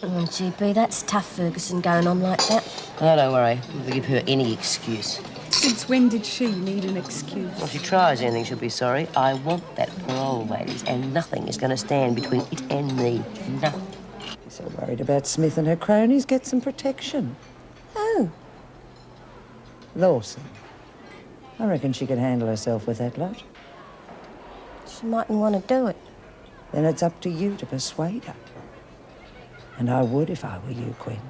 Oh, GB, that's tough, Ferguson, going on like that. Oh, don't worry. We'll give her any excuse. Since when did she need an excuse? Well, if she tries anything, she'll be sorry. I want that parole, ladies, and nothing is going to stand between it and me. Nothing. She's so worried about Smith and her cronies. Get some protection. Oh. Lawson. I reckon she could handle herself with that lot. She mightn't want to do it. Then it's up to you to persuade her. And I would if I were you, Quinn.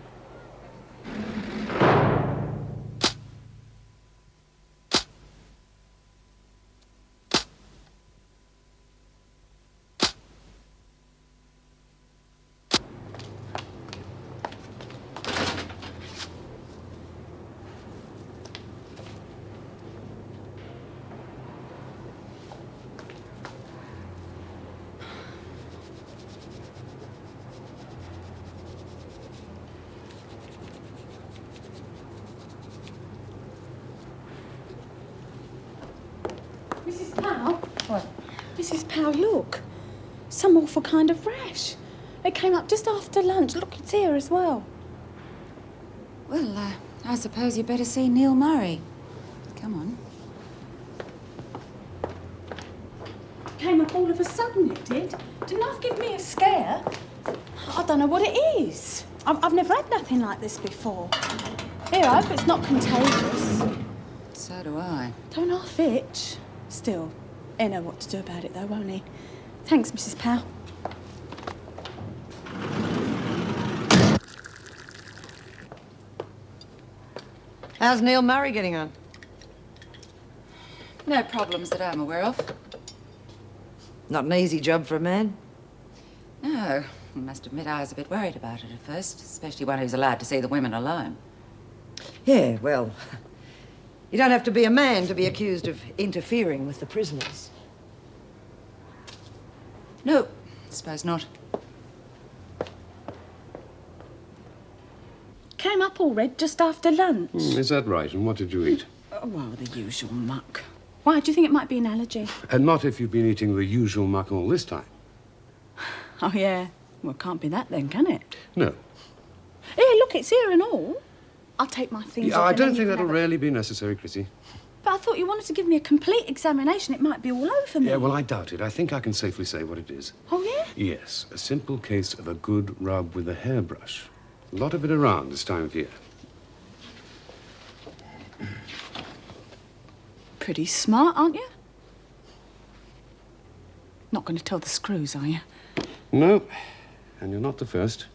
Mrs. Powell? What? Mrs. Powell, look. Some awful kind of rash. It came up just after lunch. Look, it's here as well. Well, I suppose you better see Neil Murray. Come on. Came up all of a sudden, it did. Didn't half give me a scare. I don't know what it is. I've never had nothing like this before. Here, I hope it's not contagious. So do I. Don't half itch. Still, he'll know what to do about it, though, won't he? Thanks, Mrs. Powell. How's Neil Murray getting on? No problems that I'm aware of. Not an easy job for a man. No. I must admit I was a bit worried about it at first, especially one who's allowed to see the women alone. Yeah, well, you don't have to be a man to be accused of interfering with the prisoners. No, suppose not. Came up all red just after lunch. Is that right? And what did you eat? Oh, well, the usual muck. Why, do you think it might be an allergy? And not if you've been eating the usual muck all this time. Oh, yeah. Well, it can't be that then, can it? No. Here, look, it's here and all. I'll take my things Yeah, off I and then don't you think can that'll have it. really be necessary, Chrissy. But I thought you wanted to give me a complete examination. It might be all over me. Yeah, well, I doubt it. I think I can safely say what it is. Oh, yeah? Yes, a simple case of a good rub with a hairbrush. A lot of it around this time of year. Pretty smart, aren't you? Not going to tell the screws, are you? No, and you're not the first.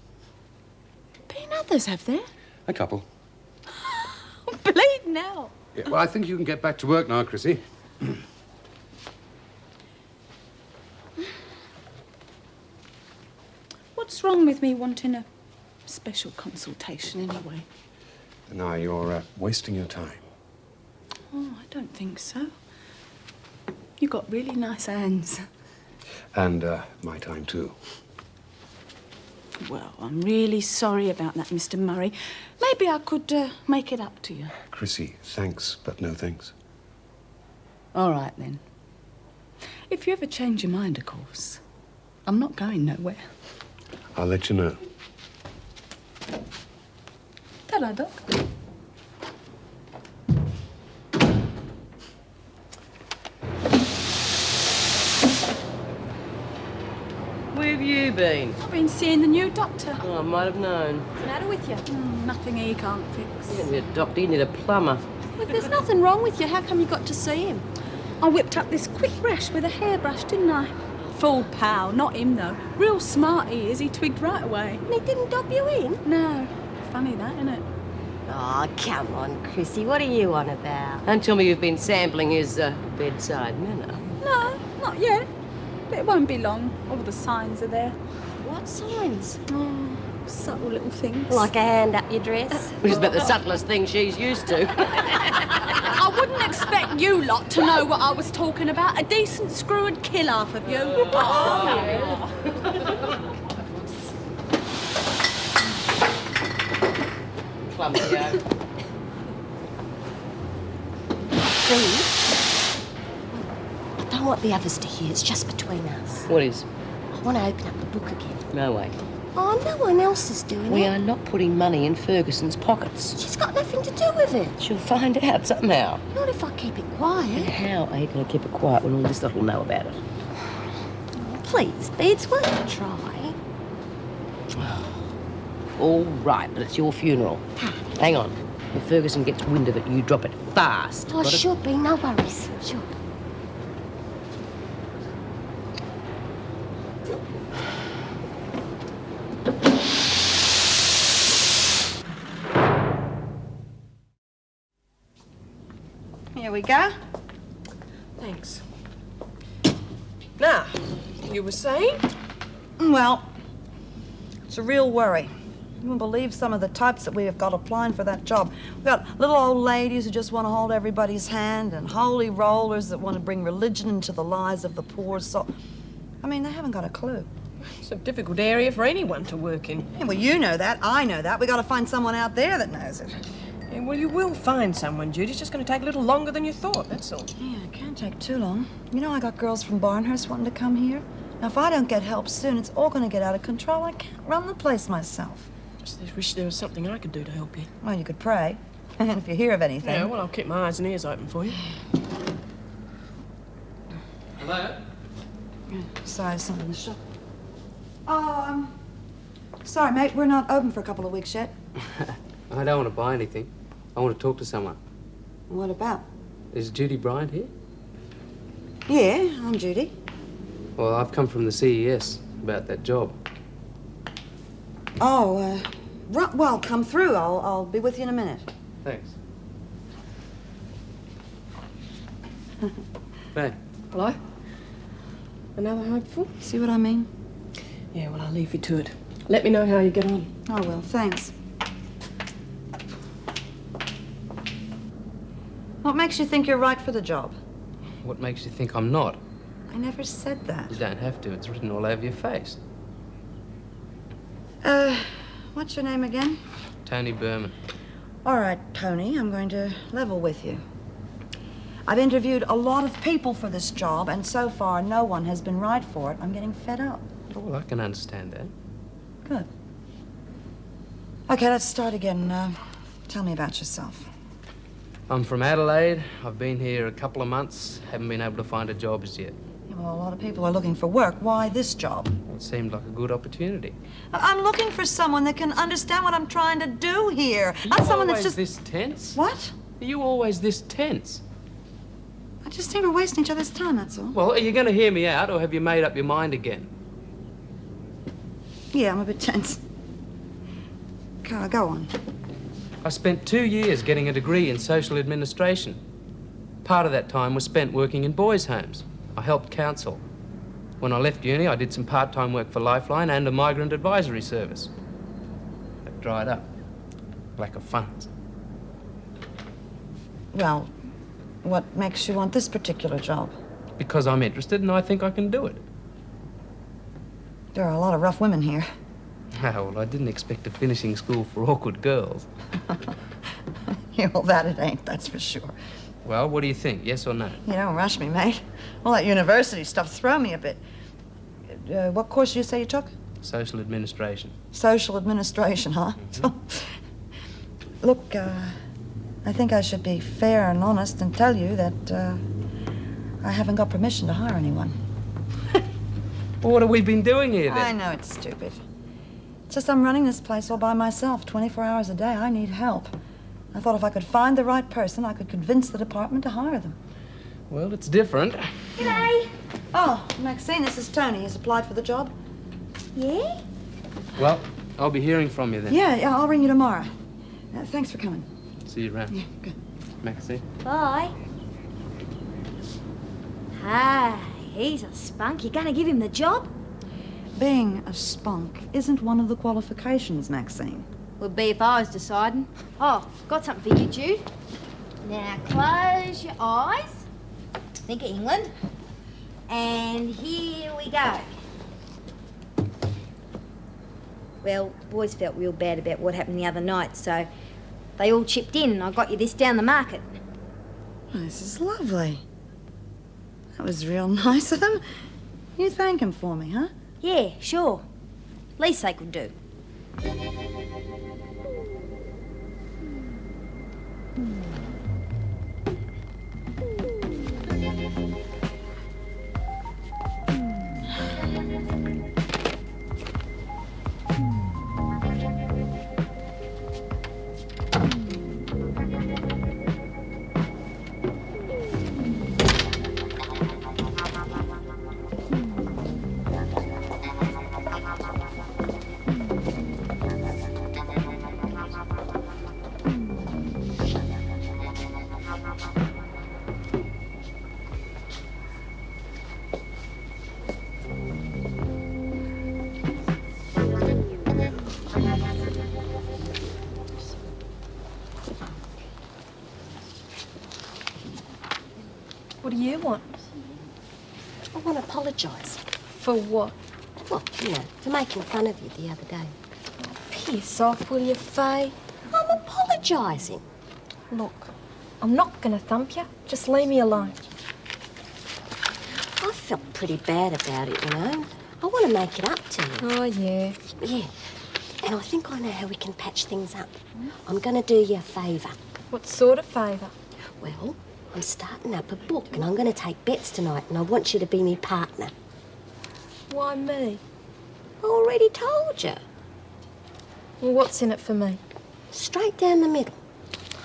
Been others, have there? A couple. Bleeding out. Yeah, well, I think you can get back to work now, Chrissy. What's wrong with me wanting a special consultation anyway? Now, you're wasting your time. Oh, I don't think so. You got really nice hands. And my time, too. Well, I'm really sorry about that, Mr. Murray. Maybe I could make it up to you. Chrissy, thanks, but no thanks. All right, then. If you ever change your mind, of course. I'm not going nowhere. I'll let you know. Ta-ra, Doc. Where have you been? I've been seeing the new doctor. Oh, I might have known. What's the matter with you? Nothing he can't fix. You don't need a doctor, you need a plumber. Well, if there's nothing wrong with you, how come you got to see him? I whipped up this quick rash with a hairbrush, didn't I? Full pow, not him though. Real smart he is, he twigged right away. And he didn't dob you in? No, funny that, isn't it? Oh, come on, Chrissy, what are you on about? Don't tell me you've been sampling his bedside manner. No, not yet. But it won't be long. All the signs are there. What signs? Oh, subtle little things. Like a hand up your dress? Which is about the subtlest thing she's used to. I wouldn't expect you lot to know what I was talking about. A decent screw would kill half of you. Clumsy-o. Please? I don't want the others to hear. It's just between us. What is? I want to open up the book again. No way. Oh, no one else is doing We it. are not putting money in Ferguson's pockets. She's got nothing to do with it. She'll find out somehow. Not if I keep it And quiet. how are you going to keep it quiet when all this lot will know about it? Please, B, it's worth a try. All right, but it's your funeral. Hang on. If Ferguson gets wind of it, you drop it fast. Oh, Got it? sure, B, no worries. Sure. Here we go. Thanks. Now, you were saying? Well, it's a real worry. You won't believe some of the types that we have got applying for that job. We've got little old ladies who just want to hold everybody's hand, and holy rollers that want to bring religion into the lives of the poor. So, I mean, they haven't got a clue. It's a difficult area for anyone to work in. Yeah, well, you know that. I know that. We got to find someone out there that knows it. Yeah, well, you will find someone, Judy. It's just going to take a little longer than you thought, that's all. Yeah, it can't take too long. You know, I got girls from Barnhurst wanting to come here. Now, if I don't get help soon, it's all going to get out of control. I can't run the place myself. Just wish there was something I could do to help you. Well, you could pray. And if you hear of anything... Yeah, well, I'll keep my eyes and ears open for you. Hello? Sorry, someone in the shop. Oh, sorry, mate. We're not open for a couple of weeks yet. I don't want to buy anything. I want to talk to someone. What about? Is Judy Bryant here? Yeah, I'm Judy. Well, I've come from the CES about that job. Oh, right. Well, come through. I'll be with you in a minute. Thanks. Hey. Hello? Another hopeful? See what I mean? Yeah, well, I'll leave you to it. Let me know how you get on. Oh, well, thanks. What makes you think you're right for the job? What makes you think I'm not? I never said that. You don't have to. It's written all over your face. What's your name again? Tony Berman. All right, Tony, I'm going to level with you. I've interviewed a lot of people for this job, and so far no one has been right for it. I'm getting fed up. Oh, well, I can understand that. Good. Okay, let's start again. Tell me about yourself. I'm from Adelaide. I've been here a couple of months. Haven't been able to find a job as yet. Yeah, well, a lot of people are looking for work. Why this job? Well, it seemed like a good opportunity. I'm looking for someone that can understand what I'm trying to do here. Not someone that's just... this tense? What? Are you always this tense? I just think we're wasting each other's time, that's all. Well, are you going to hear me out, or have you made up your mind again? Yeah, I'm a bit tense. Go on. I spent 2 years getting a degree in social administration. Part of that time was spent working in boys' homes. I helped counsel. When I left uni, I did some part-time work for Lifeline and a migrant advisory service. That dried up. Lack of funds. Well, what makes you want this particular job? Because I'm interested and I think I can do it. There are a lot of rough women here. Oh, well, I didn't expect a finishing school for awkward girls. Yeah, well, that it ain't, that's for sure. Well, what do you think, yes or no? You don't rush me, mate. All that university stuff throw me a bit. What course did you say you took? Social administration. Social administration, huh? Look, I think I should be fair and honest and tell you that I haven't got permission to hire anyone. Well, what have we been doing here, then? I know it's stupid. It's just I'm running this place all by myself, 24 hours a day. I need help. I thought if I could find the right person, I could convince the department to hire them. Well, it's different. G'day. Oh, Maxine, this is Tony. He's applied for the job. Yeah? Well, I'll be hearing from you then. Yeah, I'll ring you tomorrow. Thanks for coming. See you around. Yeah, good. Maxie. Bye. Hey, he's a spunk. You gonna give him the job? Being a spunk isn't one of the qualifications, Maxine. Would be if I was deciding. Oh, got something for you, Jude. Now close your eyes. Think of England. And here we go. Well, boys felt real bad about what happened the other night, so they all chipped in and I got you this down the market. Oh, this is lovely. That was real nice of them. You thank him for me, huh? Yeah, sure. Least they could do. What do you want? I want to apologise. For what? Well, you know, for making fun of you the other day. Piss off, will you, Faye? I'm apologising. Look, I'm not gonna thump you. Just leave me alone. I felt pretty bad about it, you know. I want to make it up to you. Oh, yeah. Yeah. And I think I know how we can patch things up. I'm going to do you a favour. What sort of favour? Well, I'm starting up a book and I'm going to take bets tonight and I want you to be my partner. Why me? I already told you. Well, what's in it for me? Straight down the middle.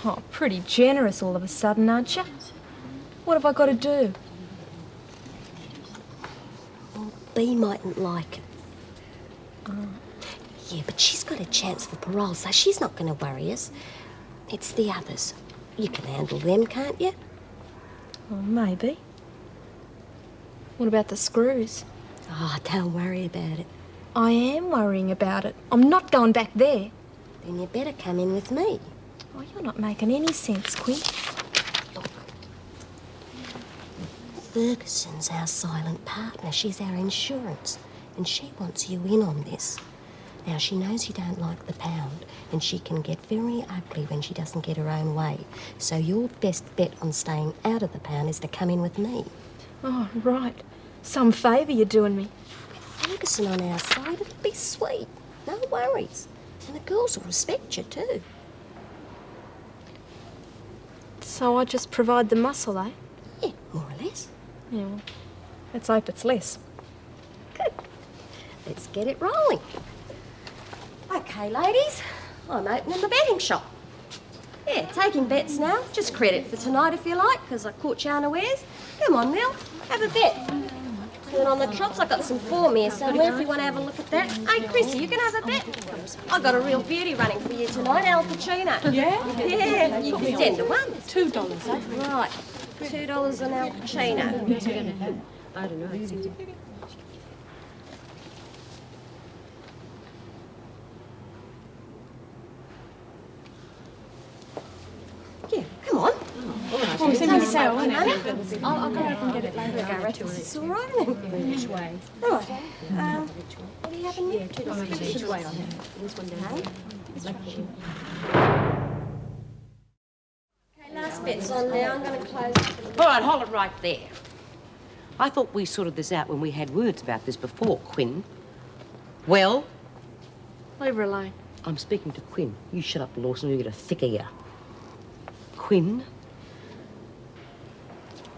Oh, pretty generous all of a sudden, aren't you? What have I got to do? Well, Bea mightn't like it. Yeah, but she's got a chance for parole, so she's not going to worry us. It's the others. You can handle them, can't you? Well, maybe. What about the screws? Oh, don't worry about it. I am worrying about it. I'm not going back there. Then you better come in with me. Oh, you're not making any sense, Quinn. Look, Ferguson's our silent partner. She's our insurance, and she wants you in on this. Now, she knows you don't like the pound, and she can get very ugly when she doesn't get her own way. So your best bet on staying out of the pound is to come in with me. Oh, right. Some favour you're doing me. Ferguson on our side, it'll be sweet. No worries. And the girls will respect you, too. So I just provide the muscle, eh? Yeah, more or less. Yeah, well, let's hope it's less. Good. Let's get it rolling. Okay, ladies, I'm opening the betting shop. Yeah, taking bets now. Just credit for tonight if you like, because I caught you unawares. Come on, Nell, have a bet. And on the chops, I've got some form here somewhere if you want to have a look at that. Hey, Chrissy, you can have a bet. I've got a real beauty running for you tonight, Al Pacino. Yeah? Yeah, you can 10 to 1. $2, eh? Right, $2 on Al Pacino. I don't know. Yeah, come on. Oh, it's in the cell, isn't Money? it? I'll go over and get it later. Go right to it's all right then. Which way? Right. What are you having here? Which way on it? This one down. Okay, last bet's on now. I'm going to close. All right, hold it right there. I thought we sorted this out when we had words about this before, Quinn. Well, Leave her alone. I'm speaking to Quinn. You shut up, Lawson, or you get a thick ear. Quinn?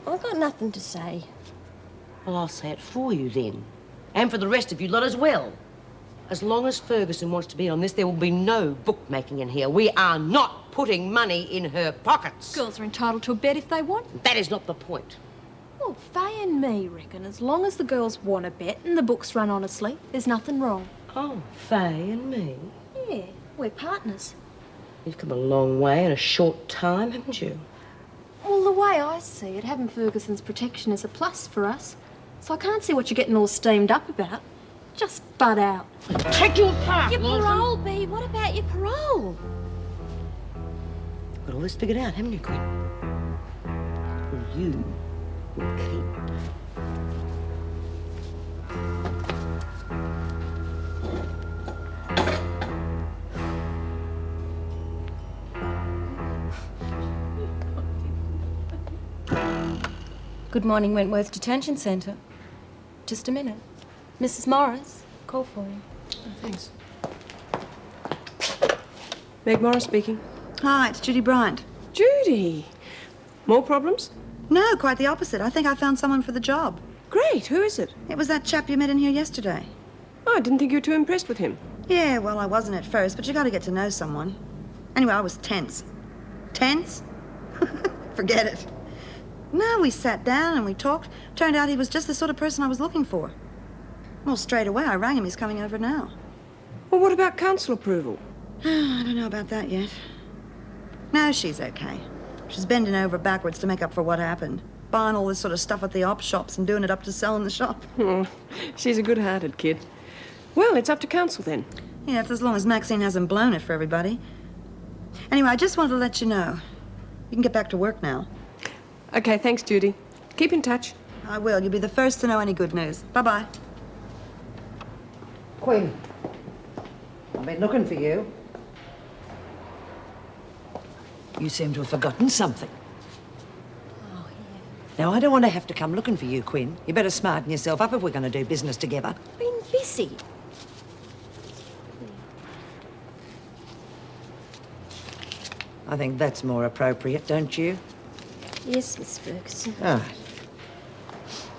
I've got nothing to say. Well, I'll say it for you then. And for the rest of you lot as well. As long as Ferguson wants to be on this, there will be no bookmaking in here. We are not putting money in her pockets. Girls are entitled to a bet if they want. That is not the point. Well, Faye and me reckon as long as the girls want to bet and the books run honestly, there's nothing wrong. Oh, Faye and me. Yeah, we're partners. You've come a long way in a short time, haven't you? Well, the way I see it, having Ferguson's protection is a plus for us. So I can't see what you're getting all steamed up about. Just butt out. Take your part, Your Lawson. parole, Bea. What about your parole? Got all this figured out, haven't you, Quinn? Well, you will keep. Good morning, Wentworth Detention Centre. Just a minute. Mrs. Morris, call for you. Thanks. Meg Morris speaking. Hi, it's Judy Bryant. Judy! More problems? No, quite the opposite. I think I found someone for the job. Great, who is it? It was that chap you met in here yesterday. Oh, I didn't think you were too impressed with him. Yeah, well, I wasn't at first, but you got to get to know someone. Anyway, I was tense. Tense? Forget it. No, we sat down and we talked. Turned out he was just the sort of person I was looking for. Well, straight away, I rang him. He's coming over now. Well, what about council approval? I don't know about that yet. No, she's okay. She's bending over backwards to make up for what happened. Buying all this sort of stuff at the op shops and doing it up to sell in the shop. Oh, she's a good-hearted kid. Well, it's up to council then. Yeah, if as long as Maxine hasn't blown it for everybody. Anyway, I just wanted to let you know. You can get back to work now. Okay, thanks, Judy. Keep in touch. I will. You'll be the first to know any good news. Bye-bye. Queen, I've been looking for you. You seem to have forgotten something. Oh, yeah. Now, I don't want to have to come looking for you, Quinn. You better smarten yourself up if we're going to do business together. I've been busy. I think that's more appropriate, don't you? Yes, Miss Ferguson. All right.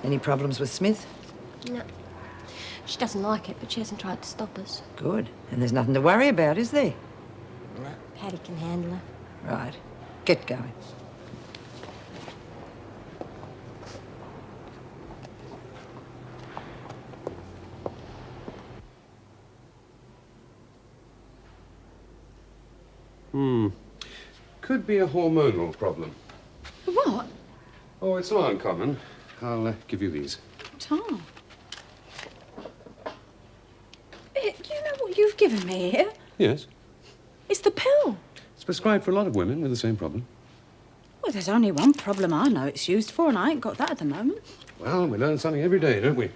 Any problems with Smith? No. She doesn't like it, but she hasn't tried to stop us. Good. And there's nothing to worry about, is there? No. Paddy can handle her. Right. Get going. Could be a hormonal problem. What? Oh, it's not uncommon. I'll give you these. Tom. Do you know what you've given me here? Yes. It's the pill. It's prescribed for a lot of women with the same problem. Well, there's only one problem I know it's used for, and I ain't got that at the moment. Well, we learn something every day, don't we?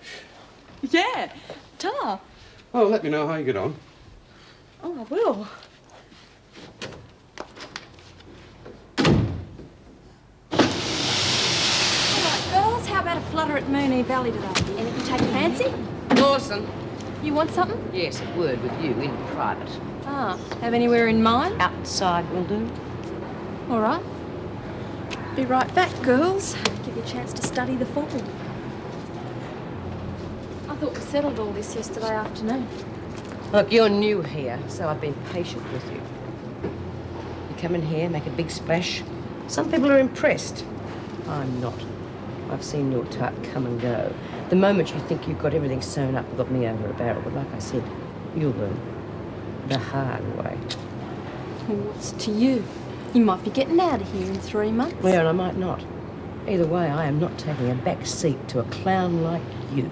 Yeah. Ta. Well, let me know how you get on. Oh, I will. Girls, how about a flutter at Moonee Valley today? Anything take a fancy? Dawson. You want something? Yes, a word with you in private. Ah, have anywhere in mind? Outside will do. All right. Be right back, girls. Give you a chance to study the fall. I thought we settled all this yesterday afternoon. Look, you're new here, so I've been patient with you. You come in here, make a big splash. Some people are impressed. I'm not. I've seen your type come and go. The moment you think you've got everything sewn up and got me over a barrel, but like I said, you'll learn the hard way. Well, what's it to you? You might be getting out of here in 3 months. Well, and I might not. Either way, I am not taking a back seat to a clown like you.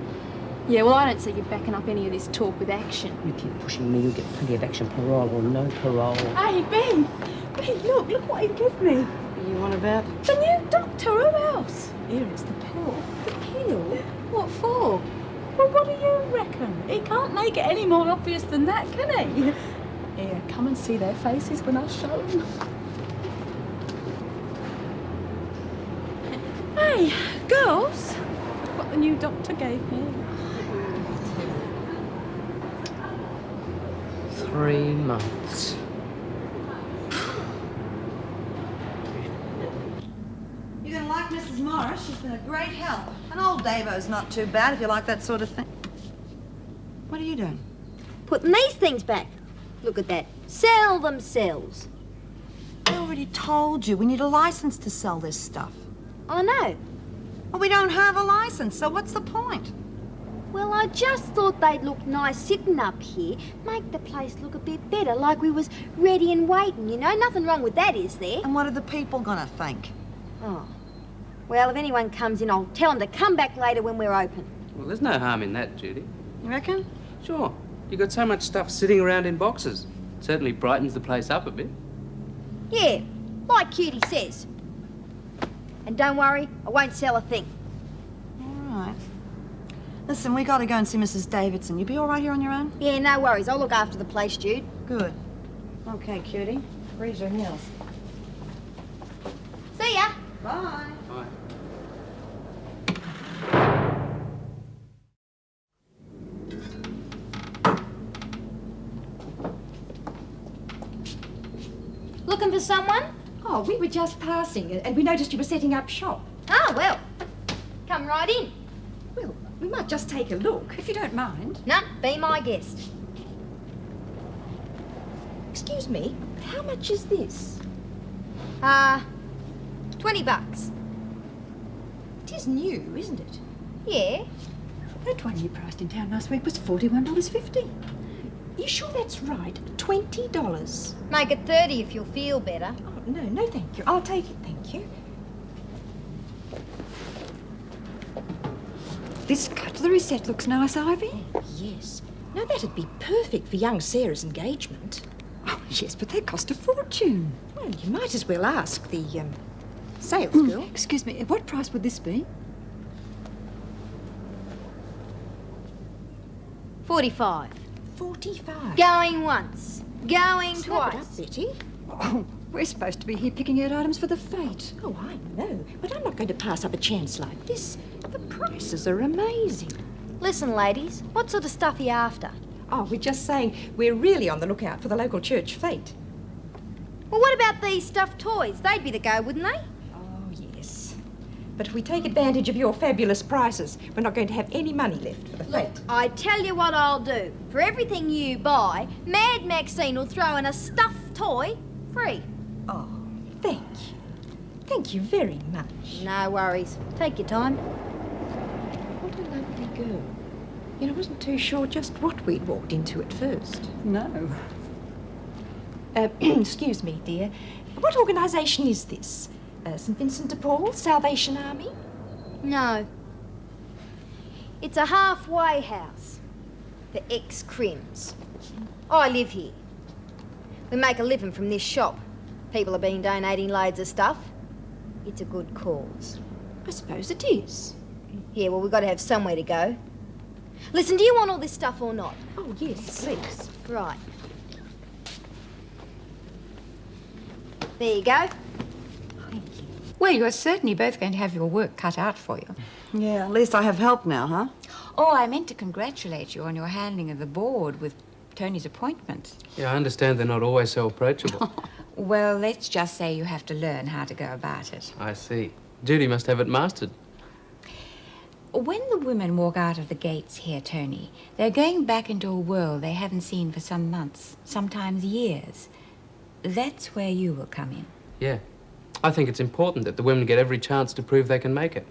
Yeah, well, I don't see you backing up any of this talk with action. You keep pushing me, you'll get plenty of action, parole or no parole. Hey, Ben! Ben, look what he gave me. You on about? The new doctor, who else? Here is the pill. The pill? What for? Well, what do you reckon? He can't make it any more obvious than that, can he? Here, come and see their faces when I show them. Hey, girls, look what the new doctor gave me. 3 months. You're going to like Mrs. Morris. She's been a great help. And old Davo's not too bad if you like that sort of thing. What are you doing? Putting these things back. Look at that. Sell themselves. I already told you we need a license to sell this stuff. I know. Well, we don't have a license, so what's the point? Well, I just thought they'd look nice sitting up here. Make the place look a bit better, like we was ready and waiting, you know? Nothing wrong with that, is there? And what are the people gonna think? Oh. Well, if anyone comes in, I'll tell them to come back later when we're open. Well, there's no harm in that, Judy. You reckon? Sure. You got so much stuff sitting around in boxes. Certainly brightens the place up a bit. Yeah, like Cutie says. And don't worry, I won't sell a thing. All right. Listen, we gotta go and see Mrs. Davidson. You be all right here on your own? Yeah, no worries. I'll look after the place, Jude. Good. Okay, cutie. Freeze your heels. See ya. Bye. Bye. Looking for someone? Oh, we were just passing and we noticed you were setting up shop. Ah, well, come right in. Well, we might just take a look, if you don't mind. No, be my guest. Excuse me, how much is this? $20. It is new, isn't it? Yeah. That one you priced in town last week was $41.50. You sure that's right? $20? Make it 30 if you'll feel better. Oh, no, thank you. I'll take it, thank you. This cutlery set looks nice, Ivy. Yes. Now, that'd be perfect for young Sarah's engagement. Oh, yes, but they cost a fortune. Well, you might as well ask the, sales girl. Excuse me, what price would this be? 45. 45. Going once. Going Snap it twice. up, Betty. Oh, we're supposed to be here picking out items for the fete. Oh, I know, but I'm not going to pass up a chance like this. The prices are amazing. Listen, ladies, what sort of stuff are you after? Oh, we're just saying we're really on the lookout for the local church fete. Well, what about these stuffed toys? They'd be the go, wouldn't they? Oh, yes. But if we take advantage of your fabulous prices, we're not going to have any money left for the fete. I tell you what I'll do. For everything you buy, Mad Maxine will throw in a stuffed toy free. Oh, thank you. Thank you very much. No worries. Take your time. What a lovely girl. You know, I wasn't too sure just what we'd walked into at first. No. Excuse me, dear. What organisation is this? St. Vincent de Paul, Salvation Army? No. It's a halfway house for ex-crims. I live here. We make a living from this shop. People have been donating loads of stuff. It's a good cause. I suppose it is. Yeah, well, we've got to have somewhere to go. Listen, do you want all this stuff or not? Oh, yes, please. Right. There you go. Well, you're certainly both going to have your work cut out for you. Yeah, at least I have help now, huh? Oh, I meant to congratulate you on your handling of the board with Tony's appointment. Yeah, I understand they're not always so approachable. Well, let's just say you have to learn how to go about it. I see. Judy must have it mastered. When the women walk out of the gates here, Tony, they're going back into a world they haven't seen for some months, sometimes years. That's where you will come in. Yeah. I think it's important that the women get every chance to prove they can make it.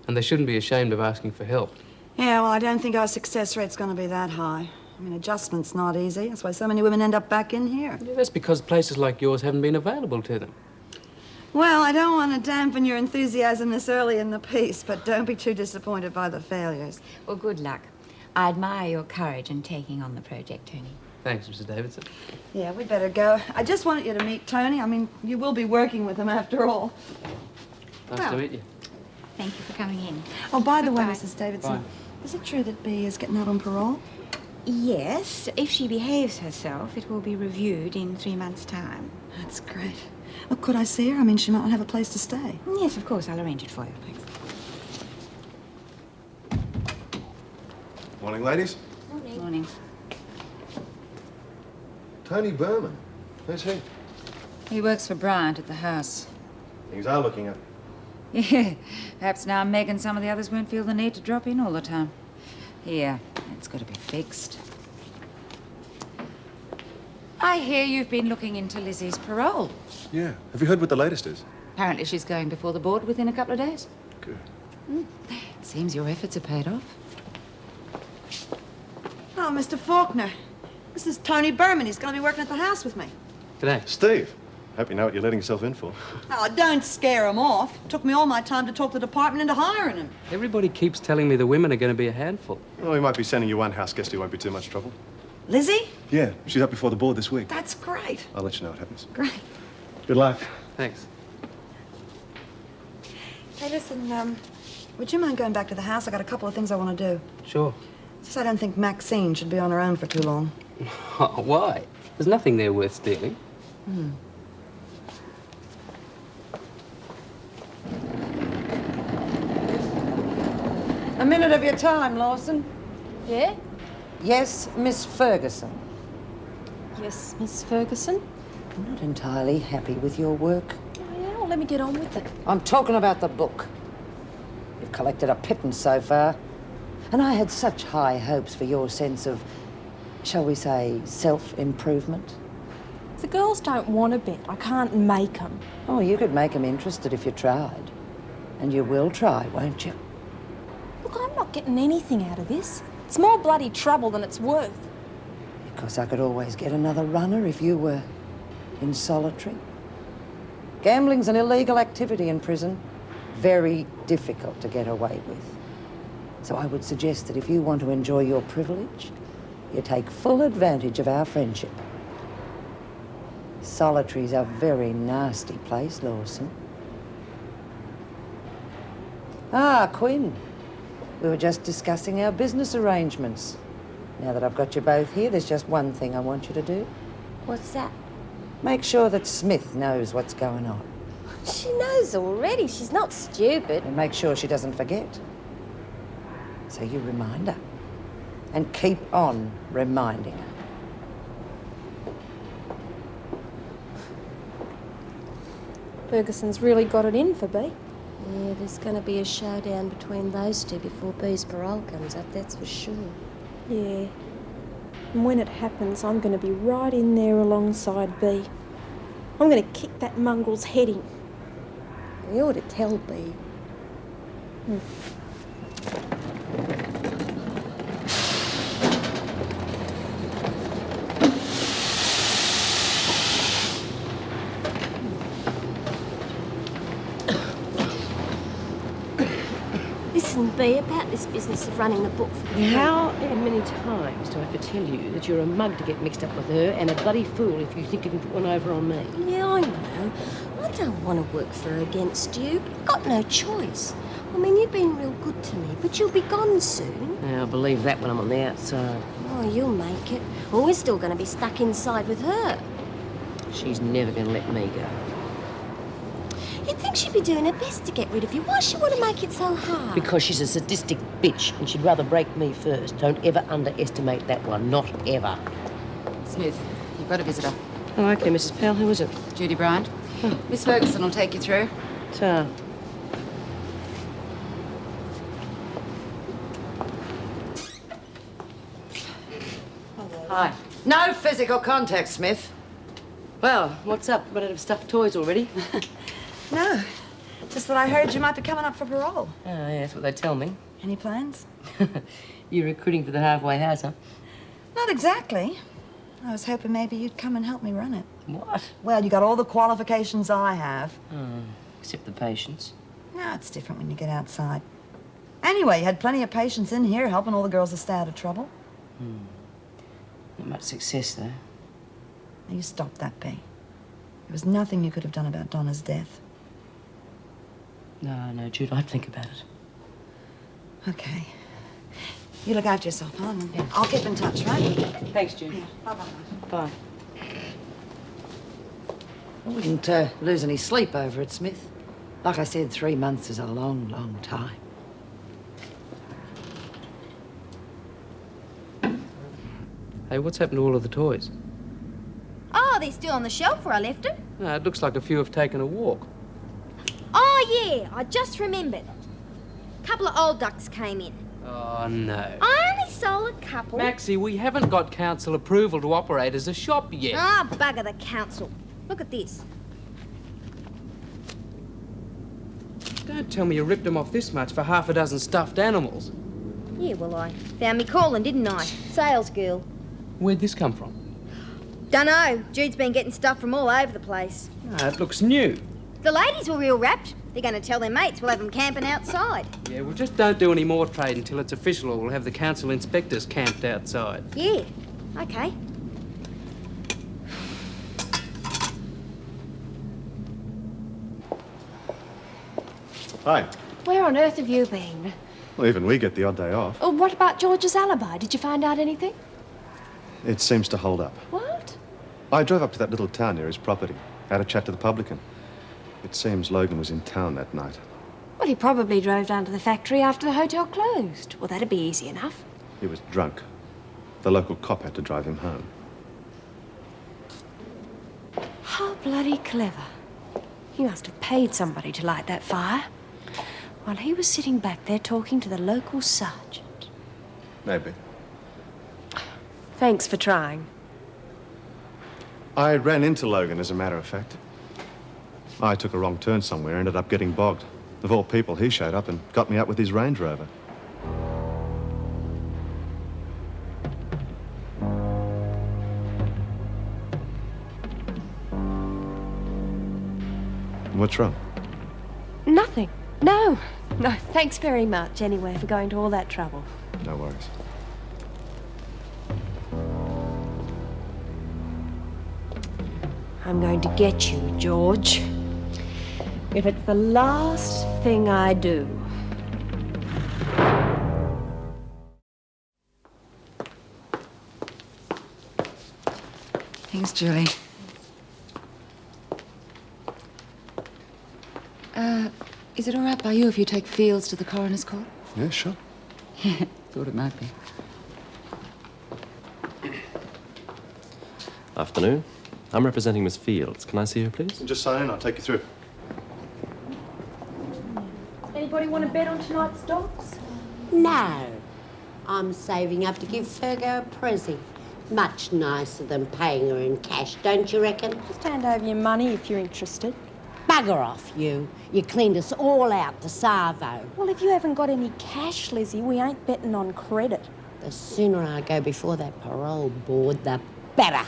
And they shouldn't be ashamed of asking for help. Yeah, well, I don't think our success rate's going to be that high. I mean, adjustment's not easy. That's why so many women end up back in here. Yeah, that's because places like yours haven't been available to them. Well, I don't want to dampen your enthusiasm this early in the piece, but don't be too disappointed by the failures. Well, good luck. I admire your courage in taking on the project, Tony. Thanks, Mrs. Davidson. Yeah, we'd better go. I just wanted you to meet Tony. I mean, you will be working with him after all. Nice to meet you. Thank you for coming in. Oh, by the way, Goodbye. Mrs. Davidson, Bye. is it true that Bea is getting out on parole? Yes, if she behaves herself, it will be reviewed in 3 months' time. That's great. Well, could I see her? I mean, she might not have a place to stay. Yes, of course, I'll arrange it for you. Thanks. Morning, ladies. Morning. Tony Berman. Who's he? He works for Bryant at the house. Things are looking up. Yeah, perhaps now Meg and some of the others won't feel the need to drop in all the time. Here, it's got to be fixed. I hear you've been looking into Lizzie's parole. Yeah. Have you heard what the latest is? Apparently she's going before the board within a couple of days. Good. Seems your efforts have paid off. Oh, Mr. Faulkner. This is Tony Berman. He's going to be working at the house with me. G'day. Steve. Hope you know what you're letting yourself in for. Oh, don't scare him off. Took me all my time to talk the department into hiring him. Everybody keeps telling me the women are going to be a handful. Well, we might be sending you one house guest who won't be too much trouble. Lizzie? Yeah, she's up before the board this week. That's great. I'll let you know what happens. Great. Good luck. Thanks. Hey, listen, would you mind going back to the house? I got a couple of things I want to do. Sure. Just I don't think Maxine should be on her own for too long. Why? There's nothing there worth stealing. A minute of your time, Lawson. Yeah? Yes, Miss Ferguson. Yes, Miss Ferguson. I'm not entirely happy with your work. Oh, yeah, well, let me get on with it. I'm talking about the book. You've collected a pittance so far. And I had such high hopes for your sense of, shall we say, self-improvement. If the girls don't want a bit, I can't make them. Oh, you could make them interested if you tried. And you will try, won't you? Look, I'm not getting anything out of this. It's more bloody trouble than it's worth. Because I could always get another runner if you were in solitary. Gambling's an illegal activity in prison. Very difficult to get away with. So I would suggest that if you want to enjoy your privilege, you take full advantage of our friendship. Solitary's a very nasty place, Lawson. Ah, Quinn. We were just discussing our business arrangements. Now that I've got you both here, there's just one thing I want you to do. What's that? Make sure that Smith knows what's going on. She knows already. She's not stupid. And make sure she doesn't forget. So you remind her. And keep on reminding her. Ferguson's really got it in for B. Yeah, there's going to be a showdown between those two before B's parole comes up, that's for sure. Yeah. And when it happens, I'm going to be right in there alongside B. I'm going to kick that mongrel's head in. We ought to tell B. Listen, B, about this business of running the book for the How many times do I have to tell you that you're a mug to get mixed up with her and a bloody fool if you think you can put one over on me? Yeah, I know. I don't want to work for or against you, but I've got no choice. I mean, you've been real good to me, but you'll be gone soon. Yeah, I'll believe that when I'm on the outside. Oh, you'll make it. Well, we're still going to be stuck inside with her. She's never going to let me go. You'd think she'd be doing her best to get rid of you. Why she want to make it so hard? Because she's a sadistic bitch and she'd rather break me first. Don't ever underestimate that one. Not ever. Smith, you've got a visitor. Oh, okay, Mrs. Pell. Who is it? Judy Bryant. Miss Ferguson will take you through. Ta. Hi. No physical contact, Smith. Well, what's up? Run out of stuffed toys already? No. Just that I heard you might be coming up for parole. Oh, yeah, that's what they tell me. Any plans? You're recruiting for the halfway house, huh? Not exactly. I was hoping maybe you'd come and help me run it. What? Well, you got all the qualifications I have. Oh, except the patience. No, it's different when you get outside. Anyway, you had plenty of patience in here helping all the girls to stay out of trouble. Not much success, though. Now, you stop that, B. There was nothing you could have done about Donna's death. No, Jude, I'd think about it. Okay. You look after yourself, huh? Yeah. I'll keep in touch, right? Thanks, Jude. Yeah. Bye-bye. Bye. I wouldn't lose any sleep over it, Smith. Like I said, 3 months is a long, long time. Hey, what's happened to all of the toys? Oh, they're still on the shelf where I left them. No, it looks like a few have taken a walk. Oh, yeah, I just remembered. A couple of old ducks came in. Oh, no. I only sold a couple. Maxie, we haven't got council approval to operate as a shop yet. Ah, bugger the council. Look at this. Don't tell me you ripped them off this much for half a dozen stuffed animals. Yeah, well, I found me calling, didn't I? Sales girl. Where'd this come from? Dunno. Jude's been getting stuff from all over the place. Ah, it looks new. The ladies were real rapt. They're going to tell their mates we'll have them camping outside. Yeah, well, just don't do any more trade until it's official or we'll have the council inspectors camped outside. Yeah, okay. Hi. Where on earth have you been? Well, even we get the odd day off. Oh, what about George's alibi? Did you find out anything? It seems to hold up. What? I drove up to that little town near his property, had a chat to the publican. It seems Logan was in town that night. Well, he probably drove down to the factory after the hotel closed. Well, that'd be easy enough. He was drunk. The local cop had to drive him home. How bloody clever. He must have paid somebody to light that fire while he was sitting back there talking to the local sergeant. Maybe. Thanks for trying. I ran into Logan, as a matter of fact. I took a wrong turn somewhere, ended up getting bogged. Of all people, he showed up and got me up with his Range Rover. What's wrong? Nothing. No. No, thanks very much, anyway, for going to all that trouble. No worries. I'm going to get you, George. If it's the last thing I do. Thanks, Julie. Is it all right by you if you take Fields to the coroner's court? Yeah, sure. Thought it might be. Afternoon. I'm representing Miss Fields. Can I see her, please? Just sign in, I'll take you through. Anybody want to bet on tonight's dogs? No. I'm saving up to give Fergo a present. Much nicer than paying her in cash, don't you reckon? Just hand over your money if you're interested. Bugger off, you. You cleaned us all out to Savo. Well, if you haven't got any cash, Lizzie, we ain't betting on credit. The sooner I go before that parole board, the better.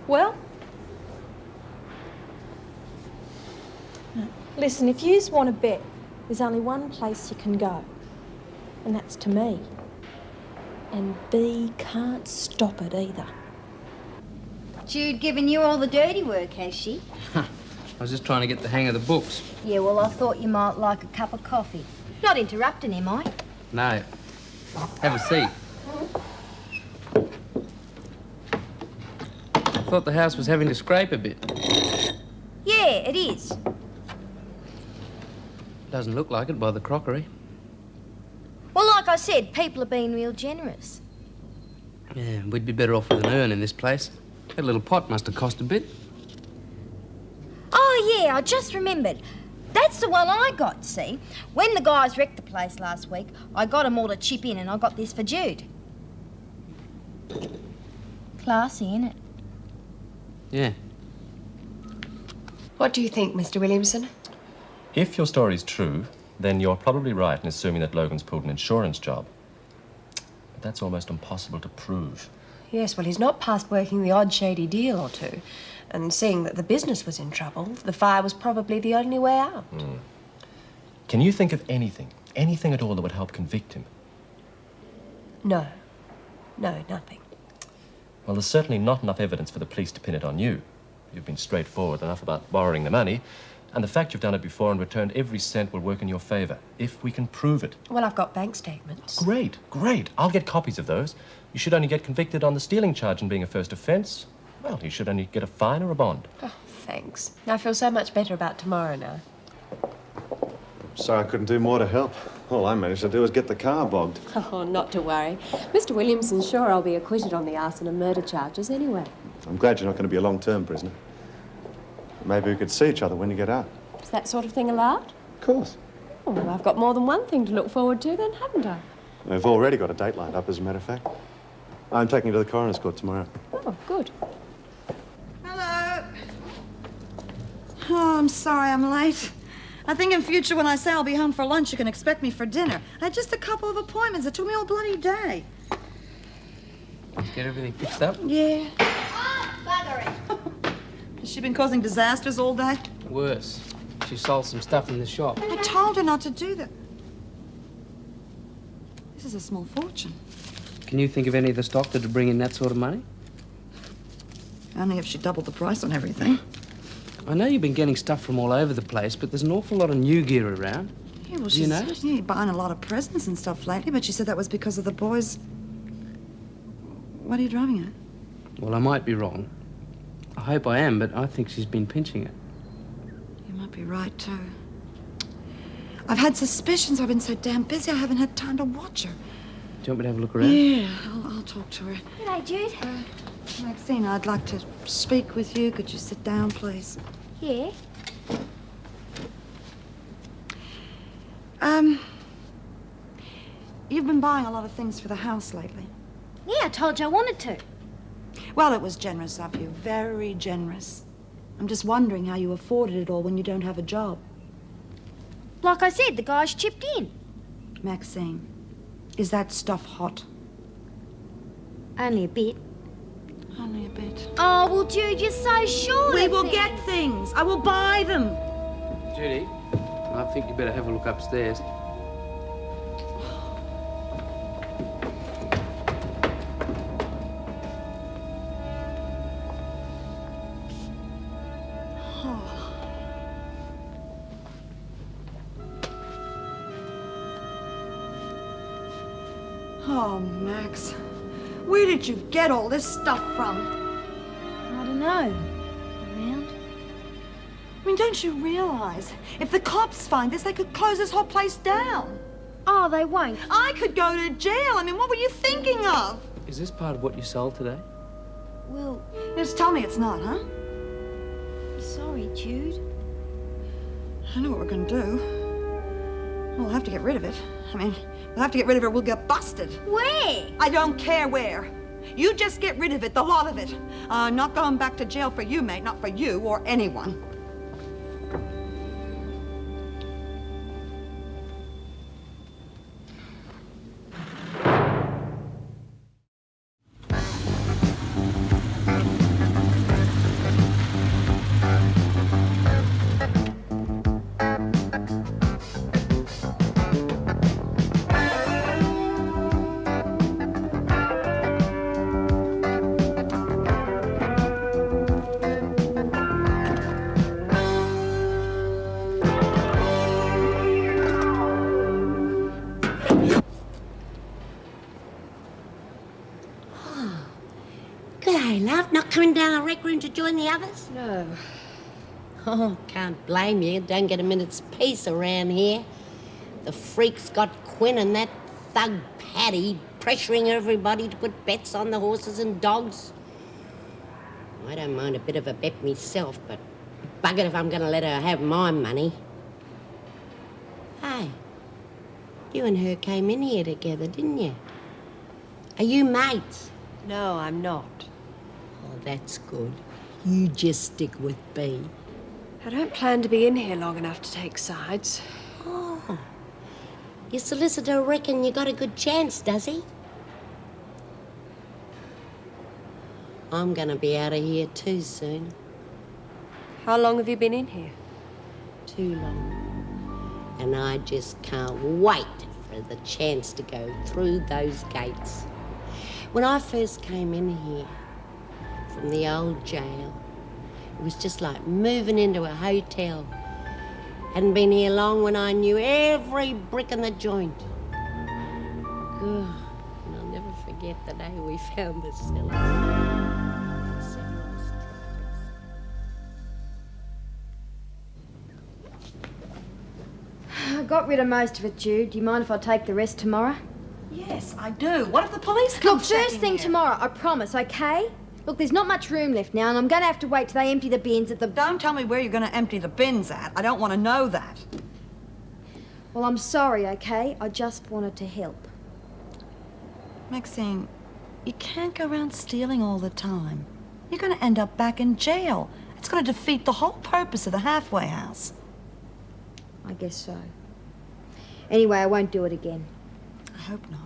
Well, listen, if yous want to bet, there's only one place you can go, and that's to me. And B can't stop it either. Jude giving you all the dirty work, has she? I was just trying to get the hang of the books. Yeah, well, I thought you might like a cup of coffee. Not interrupting, am I? No. Have a seat. I thought the house was having to scrape a bit. Yeah, it is. Doesn't look like it by the crockery. Well, like I said, people are being real generous. Yeah, we'd be better off with an urn in this place. That little pot must have cost a bit. Oh, yeah, I just remembered. That's the one I got, see? When the guys wrecked the place last week, I got 'em all to chip in and I got this for Jude. Classy, innit? Yeah. What do you think, Mr. Williamson? If your story's true, then you're probably right in assuming that Logan's pulled an insurance job. But that's almost impossible to prove. Yes, well, he's not past working the odd shady deal or two. And seeing that the business was in trouble, the fire was probably the only way out. Can you think of anything at all that would help convict him? No. No, nothing. Well, there's certainly not enough evidence for the police to pin it on you. You've been straightforward enough about borrowing the money, and the fact you've done it before and returned every cent will work in your favor, if we can prove it. Well, I've got bank statements. Great, great. I'll get copies of those. You should only get convicted on the stealing charge and being a first offence. Well, you should only get a fine or a bond. Oh, thanks. I feel so much better about tomorrow now. Sorry I couldn't do more to help. All I managed to do was get the car bogged. Oh, not to worry. Mr. Williamson's sure I'll be acquitted on the arson and murder charges anyway. I'm glad you're not going to be a long-term prisoner. Maybe we could see each other when you get out. Is that sort of thing allowed? Of course. Oh, well, I've got more than one thing to look forward to then, haven't I? We've already got a date lined up, as a matter of fact. I'm taking you to the coroner's court tomorrow. Oh, good. Hello. Oh, I'm sorry I'm late. I think in future when I say I'll be home for lunch, you can expect me for dinner. I had just a couple of appointments. It took me all bloody day. Get everything fixed up? Yeah. Oh, bugger it. Has she been causing disasters all day? Worse. She sold some stuff in the shop. I told her not to do that. This is a small fortune. Can you think of any of the stock that'd bring in that sort of money? Only if she doubled the price on everything. I know you've been getting stuff from all over the place, but there's an awful lot of new gear around. Yeah, well, Do you know? she's buying a lot of presents and stuff lately, but she said that was because of the boys. What are you driving at? Well, I might be wrong. I hope I am, but I think she's been pinching it. You might be right, too. I've had suspicions. I've been so damn busy, I haven't had time to watch her. Do you want me to have a look around? Yeah, I'll talk to her. G'day, Jude. Maxine, I'd like to speak with you. Could you sit down, please? Yeah? You've been buying a lot of things for the house lately. Yeah, I told you I wanted to. Well, it was generous of you. Very generous. I'm just wondering how you afforded it all when you don't have a job. Like I said, the guys chipped in. Maxine, is that stuff hot? Only a bit. Only a bit. Oh, well, Jude, you're so sure. We will get things. I will buy them. Judy, I think you better have a look upstairs. Oh, Max, where did you get all this stuff from? I don't know. Around? I mean, don't you realize if the cops find this, they could close this whole place down? Oh, they won't. I could go to jail. I mean, what were you thinking of? Is this part of what you sold today? Well, Just tell me it's not, huh? sorry, Jude. I know what we're gonna do. We'll have to get rid of it. I mean, we'll have to get rid of it or we'll get busted. Where? I don't care where. You just get rid of it, the lot of it. Not going back to jail for you, mate. Not for you or anyone. G'day, love. Not coming down the rec room to join the others? No. Oh, can't blame you. Don't get a minute's peace around here. The freak's got Quinn and that thug Paddy pressuring everybody to put bets on the horses and dogs. I don't mind a bit of a bet myself, but bugger if I'm going to let her have my money. Hey, you and her came in here together, didn't you? Are you mates? No, I'm not. Oh, that's good. You just stick with B. I don't plan to be in here long enough to take sides. Oh. Your solicitor reckon you got a good chance, does he? I'm gonna be out of here too soon. How long have you been in here? Too long. And I just can't wait for the chance to go through those gates. When I first came in here from the old jail, it was just like moving into a hotel. Hadn't been here long when I knew every brick in the joint. God, and I'll never forget the day we found the cellars. I got rid of most of it, Jude. Do you mind if I take the rest tomorrow? Yes, I do. What if the police come Look, first checking thing here? tomorrow, I promise, okay? Look, there's not much room left now, and I'm going to have to wait till they empty the bins at the... Don't tell me where you're going to empty the bins at. I don't want to know that. Well, I'm sorry, okay? I just wanted to help. Maxine, you can't go around stealing all the time. You're going to end up back in jail. It's going to defeat the whole purpose of the halfway house. I guess so. Anyway, I won't do it again. I hope not.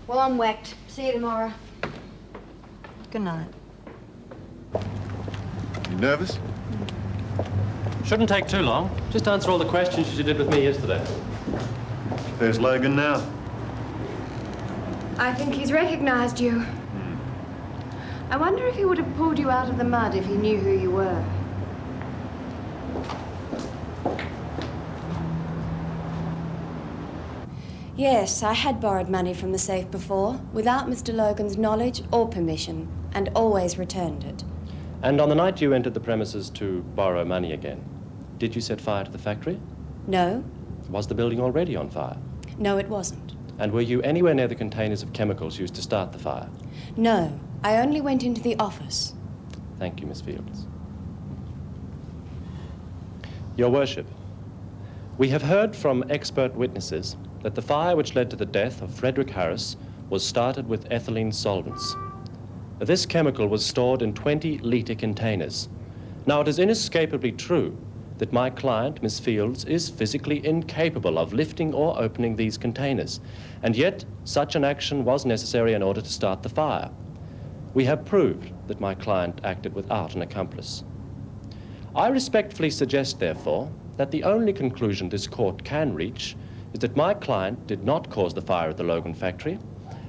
Well, I'm whacked. See you tomorrow. Good night. You nervous? Shouldn't take too long. Just answer all the questions as you did with me yesterday. There's Logan now. I think he's recognized you. I wonder if he would have pulled you out of the mud if he knew who you were. Yes, I had borrowed money from the safe before, without Mr. Logan's knowledge or permission, and always returned it. And on the night you entered the premises to borrow money again, did you set fire to the factory? No, Was the building already on fire? no, it wasn't. And were you anywhere near the containers of chemicals used to start the fire? No, I only went into the office. Thank you, Miss Fields. Your Worship, we have heard from expert witnesses that the fire which led to the death of Frederick Harris was started with ethylene solvents. This chemical was stored in 20-litre containers. Now, it is inescapably true that my client, Miss Fields, is physically incapable of lifting or opening these containers, and yet such an action was necessary in order to start the fire. We have proved that my client acted without an accomplice. I respectfully suggest, therefore, that the only conclusion this court can reach is that my client did not cause the fire at the Logan factory,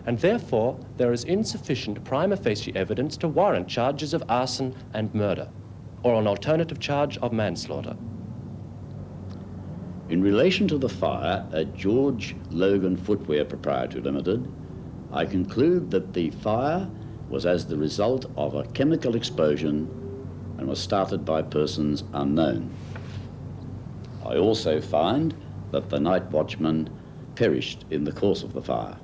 and therefore there is insufficient prima facie evidence to warrant charges of arson and murder, or an alternative charge of manslaughter. In relation to the fire at George Logan Footwear Proprietary Limited, I conclude that the fire was as the result of a chemical explosion and was started by persons unknown. I also find that the night watchman perished in the course of the fire.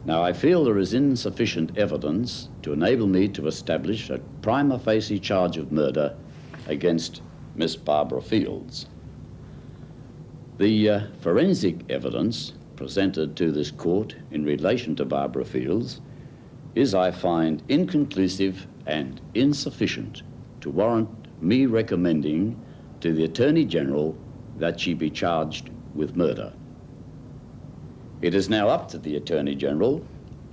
Now, I feel there is insufficient evidence to enable me to establish a prima facie charge of murder against Miss Barbara Fields. The forensic evidence presented to this court in relation to Barbara Fields is, I find, inconclusive and insufficient to warrant me recommending to the Attorney General that she be charged with murder. It is now up to the Attorney General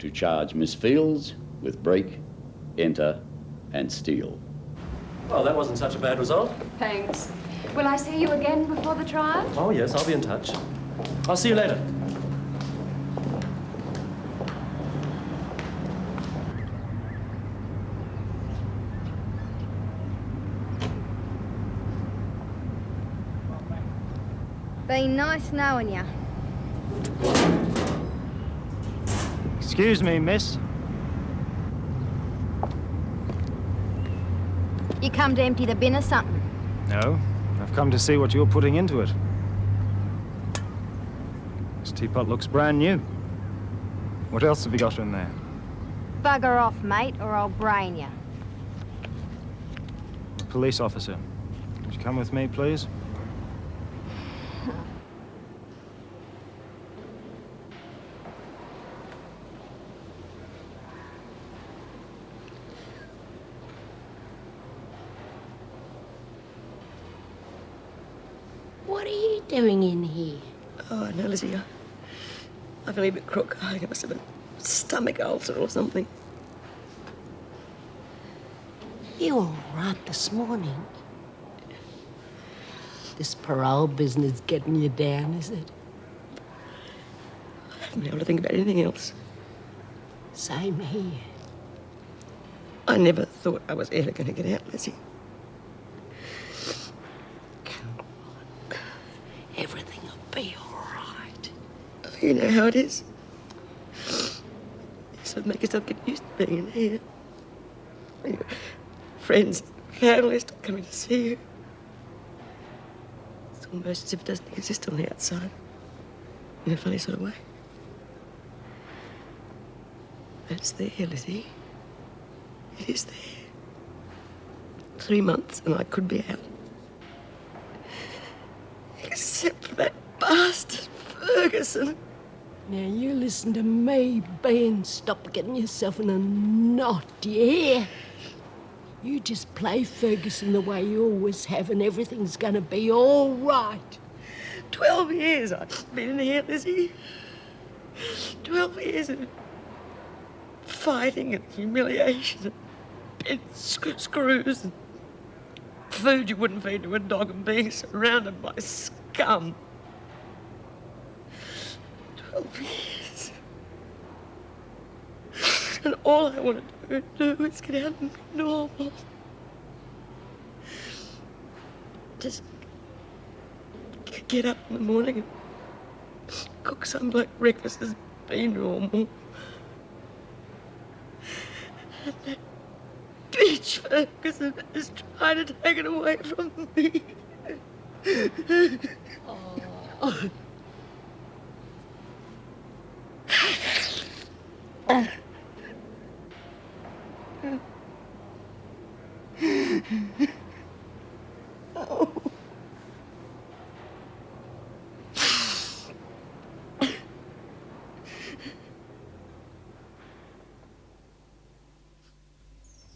to charge Miss Fields with break, enter, and steal. Well, that wasn't such a bad result. Thanks. Will I see you again before the trial? Oh, yes, I'll be in touch. I'll see you later. Been nice knowing you. Excuse me, miss. You come to empty the bin or something? No, I've come to see what you're putting into it. This teapot looks brand new. What else have you got in there? Bugger off, mate, or I'll brain you. A police officer. Would you come with me, please? What are you doing in here? Oh, no, Lizzie, I feel a bit crook. I think I must have a stomach ulcer or something. You all right this morning? This parole business getting you down, is it? I haven't been able to think about anything else. Same here. I never thought I was ever going to get out, Lizzie. Everything will be all right. You know how it is. You sort of make yourself get used to being in here. Your friends, family stop coming to see you. It's almost as if it doesn't exist on the outside. In a funny sort of way. But it's there, Lizzie. It is there. 3 months and I could be out. Except for that bastard Ferguson. Now, you listen to me, Ben. Stop getting yourself in a knot, do you hear? You just play Ferguson the way you always have and everything's gonna be all right. 12 years I've been in here, Lizzie. 12 years of fighting and humiliation and bed screws and food you wouldn't feed to a dog and being surrounded by scum. 12 years. And all I want to do is get out and be normal. Just get up in the morning and cook some bloke breakfast and be normal. And that bitch Ferguson is trying to take it away from me. Oh.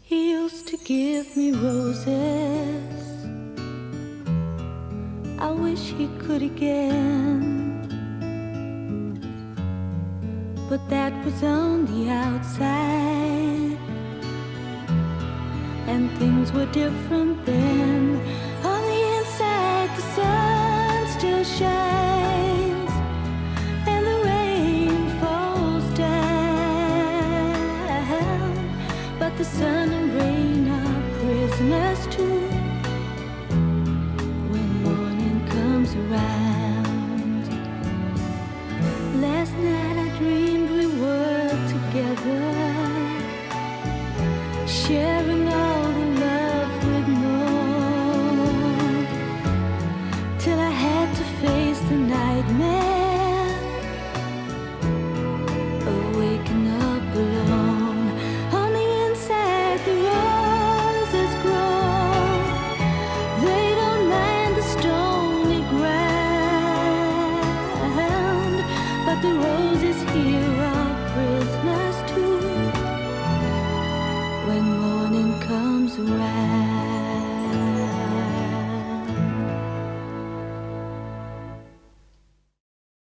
He used to give me roses. I wish he could again. But that was on the outside, and things were different then. On the inside, the sun still shines, and the rain falls down. But the sun and rain are prisoners too when morning comes around. Last night I dreamed we were together, sharing all the love we'd known, till I had to face the nightmare of waking up alone. On the inside, the roses grow. They don't mind the stony ground, but the roses here are prisoners too when morning comes around.